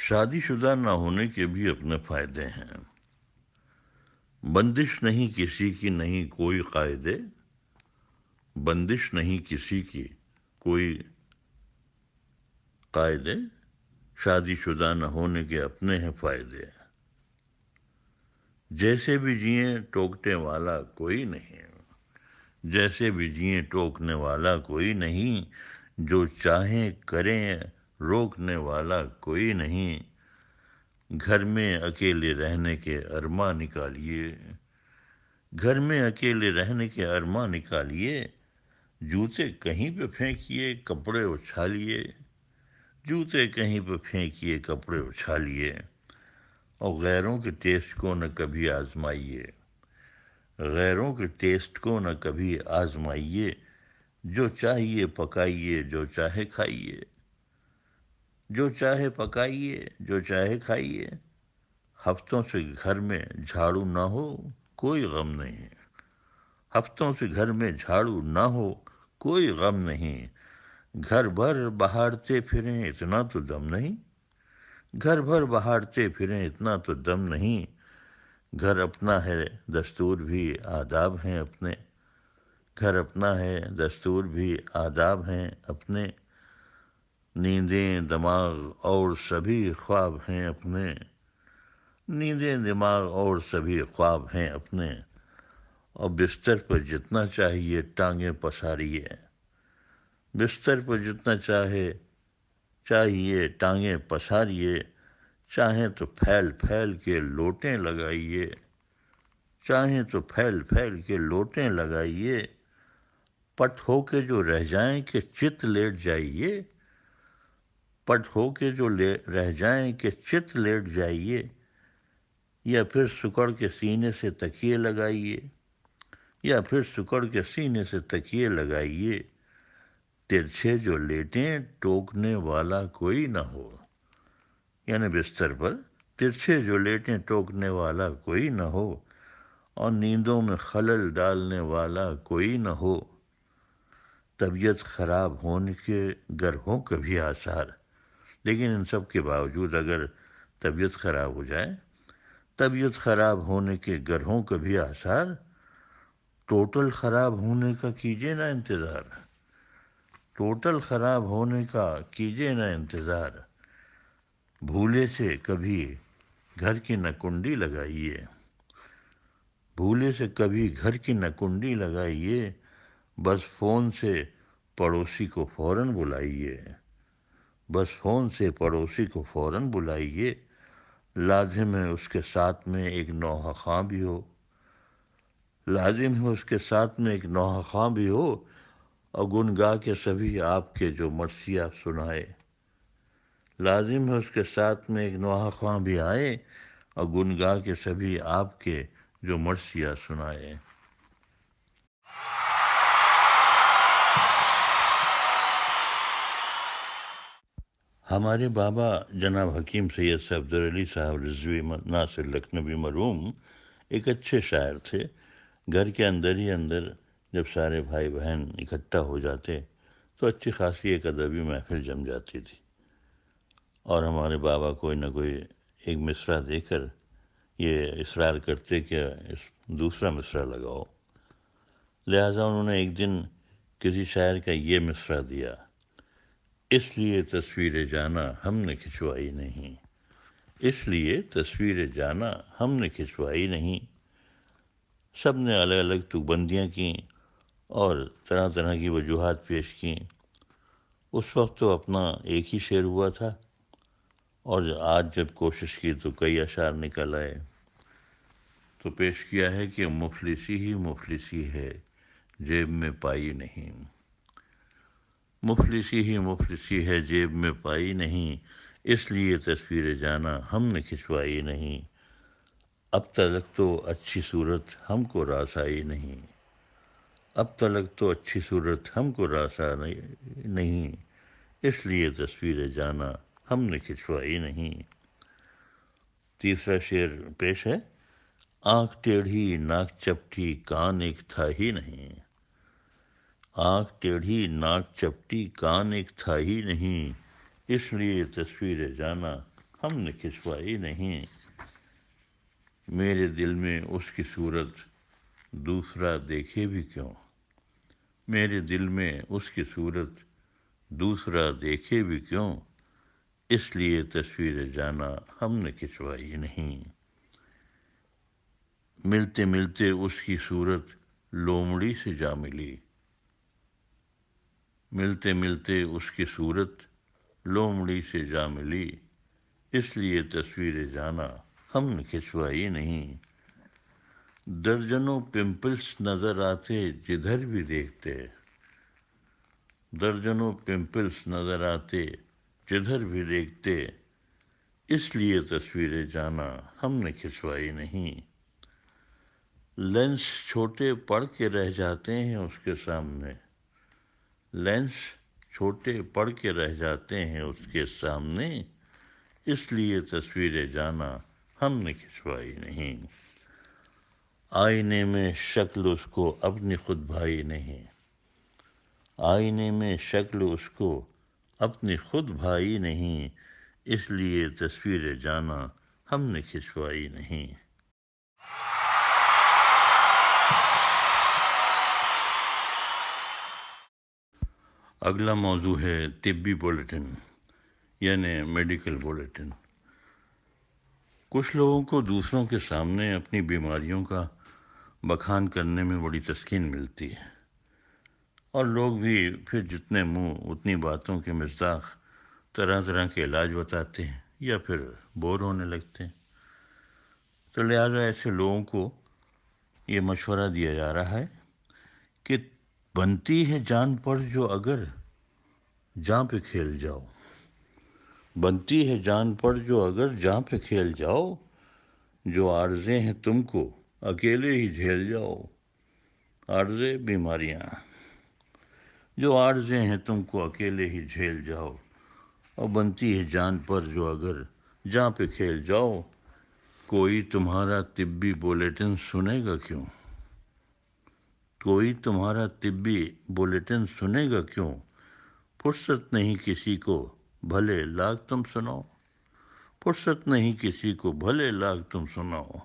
شادی شدہ نہ ہونے کے بھی اپنے فائدے ہیں۔ بندش نہیں کسی کی نہیں کوئی قاعدے، بندش نہیں کسی کی کوئی قاعدے، شادی شدہ نہ ہونے کے اپنے ہیں فائدے۔ جیسے بھی جئیں ٹوکنے والا کوئی نہیں، جیسے بھی جئیں ٹوکنے والا کوئی نہیں، جو چاہیں کریں روکنے والا کوئی نہیں۔ گھر میں اکیلے رہنے کے ارماں نکالیے، گھر میں اکیلے رہنے کے ارماں نکالیے، جوتے کہیں پہ پھینکیے کپڑے اچھالیے، جوتے کہیں پہ پھینکیے کپڑے اچھالیے، اور غیروں کے ٹیسٹ کو نہ کبھی آزمائیے، غیروں کے ٹیسٹ کو نہ کبھی آزمائیے، جو چاہیے پکائیے جو چاہے کھائیے، جو چاہے پکائیے جو چاہے کھائیے۔ ہفتوں سے گھر میں جھاڑو نہ ہو کوئی غم نہیں، ہفتوں سے گھر میں جھاڑو نہ ہو کوئی غم نہیں۔ گھر بھر بہاڑتے پھریں اتنا تو دم نہیں، گھر بھر بہاڑتے پھریں اتنا تو دم نہیں۔ گھر اپنا ہے دستور بھی آداب ہیں اپنے، گھر اپنا ہے دستور بھی آداب ہیں اپنے۔ نیندیں دماغ اور سبھی خواب ہیں اپنے، نیندیں دماغ اور سبھی خواب ہیں اپنے۔ اور بستر پر جتنا چاہیے ٹانگیں پساریے، بستر پر جتنا چاہیے ٹانگیں پساریے، چاہیں تو پھیل پھیل کے لوٹیں لگائیے، چاہیں تو پھیل پھیل کے لوٹیں لگائیے۔ پٹ ہو کے جو رہ جائیں کہ چت لیٹ جائیے، پٹ ہو کے جو رہ جائیں کہ چت لیٹ جائیے، یا پھر سکڑ کے سینے سے تکیے لگائیے، یا پھر سکڑ کے سینے سے تکیے لگائیے۔ ترچھے جو لیٹیں ٹوکنے والا کوئی نہ ہو، یعنی بستر پر ترچھے جو لیٹیں ٹوکنے والا کوئی نہ ہو، اور نیندوں میں خلل ڈالنے والا کوئی نہ ہو۔ طبیعت خراب ہونے کے گر ہوں کبھی آثار، لیکن ان سب کے باوجود اگر طبیعت خراب ہو جائے، طبیعت خراب ہونے کے گر ہوں کبھی آثار، ٹوٹل خراب ہونے کا کیجیے نا انتظار، ٹوٹل خراب ہونے کا کیجیے نا انتظار۔ بھولے سے کبھی گھر کی نہ کنڈی لگائیے، بھولے سے کبھی گھر کی نہ کنڈی لگائیے، بس فون سے پڑوسی کو فوراً بلائیے، بس فون سے پڑوسی کو فوراً بلائیے۔ لازم ہے اس کے ساتھ میں ایک نوحہ خواں بھی ہو، لازم ہے اس کے ساتھ میں ایک نوحہ خواں بھی ہو، اور گنگا کے سبھی آپ کے جو مرثیہ سنائے۔ لازم ہے اس کے ساتھ میں ایک نوحہ خواں بھی آئے، اور گنگا کے سبھی آپ کے جو مرثیہ سنائے۔ ہمارے بابا جناب حکیم سید صاحب عبدالعلی صاحب رضوی ناصر لکھنوی مرحوم ایک اچھے شاعر تھے۔ گھر کے اندر ہی اندر جب سارے بھائی بہن اکٹھا ہو جاتے تو اچھی خاصی ایک ادبی محفل جم جاتی تھی، اور ہمارے بابا کوئی نہ کوئی ایک مصرع دے کر یہ اصرار کرتے کہ دوسرا مصرع لگاؤ۔ لہٰذا انہوں نے ایک دن کسی شاعر کا یہ مصرع دیا: اس لیے تصویر جانا ہم نے کھنچوائی نہیں، اس لیے تصویر جانا ہم نے کھنچوائی نہیں۔ سب نے الگ الگ تکبندیاں کیں اور طرح طرح کی وجوہات پیش کیں۔ اس وقت تو اپنا ایک ہی شعر ہوا تھا، اور آج جب کوشش کی تو کئی اشعار نکل آئے۔ تو پیش کیا ہے کہ مفلسی ہی مفلسی ہے جیب میں پائی نہیں، مفلسی ہی مفلسی ہے جیب میں پائی نہیں، اس لیے تصویر جانا ہم نے کھنچوائی نہیں۔ اب تلک تو اچھی صورت ہم کو راس آئی نہیں، اب تلک تو اچھی صورت ہم کو راس آئی نہیں، اس لیے تصویر جانا ہم نے کھنچوائی نہیں۔ تیسرا شعر پیش ہے: آنکھ ٹیڑھی ناک چپٹی کان ایک تھا ہی نہیں، آنکھ ٹیڑھی ناک چپٹی کان ایک تھا ہی نہیں، اس لیے تصویر جانا ہم نے کھنچوائی نہیں، میرے دل میں اس کی صورت دوسرا دیکھے بھی کیوں، میرے دل میں اس کی صورت دوسرا دیکھے بھی کیوں، اس لیے تصویر جانا ہم نے کھنچوائی نہیں، ملتے ملتے اس کی صورت لومڑی سے جا ملی، ملتے ملتے اس کی صورت لومڑی سے جا ملی، اس لیے تصویر جانا ہم نے کھنچوائی نہیں، درجنوں پمپلس نظر آتے جدھر بھی دیکھتے، درجنوں پمپلس نظر آتے جدھر بھی دیکھتے، اس لیے تصویر جانا ہم نے کھنچوائی نہیں، لینس چھوٹے پڑ کے رہ جاتے ہیں اس کے سامنے، لینس چھوٹے پڑ کے رہ جاتے ہیں اس کے سامنے، اس لیے تصویر جانا ہم نے کھنچوائی نہیں، آئینے میں شکل اس کو اپنی خود بھائی نہیں، آئینے میں شکل اس کو اپنی خود بھائی نہیں، اس لیے تصویر جانا ہم نے کھنچوائی نہیں۔ اگلا موضوع ہے طبی بلیٹن یعنی میڈیکل بلیٹن۔ کچھ لوگوں کو دوسروں کے سامنے اپنی بیماریوں کا بخان کرنے میں بڑی تسکین ملتی ہے، اور لوگ بھی پھر جتنے منہ اتنی باتوں کے مصداق طرح طرح کے علاج بتاتے ہیں یا پھر بور ہونے لگتے ہیں، تو لہٰذا ایسے لوگوں کو یہ مشورہ دیا جا رہا ہے کہ بنتی ہے جان پر جو اگر جاں پہ کھیل جاؤ، بنتی ہے جان پر جو اگر جاں پہ کھیل جاؤ، جو عارضیں ہیں تم کو اکیلے ہی جھیل جاؤ، عارضیں بیماریاں، جو عارضیں ہیں تم کو اکیلے ہی جھیل جاؤ، اور بنتی ہے جان پر جو اگر جاں پہ کھیل جاؤ، کوئی تمہارا طبی بلیٹن سنے گا کیوں، کوئی تمہارا طبی بلیٹن سنے گا کیوں، فرصت نہیں کسی کو بھلے لاکھ تم سناؤ، فرصت نہیں کسی کو بھلے لاکھ تم سناؤ۔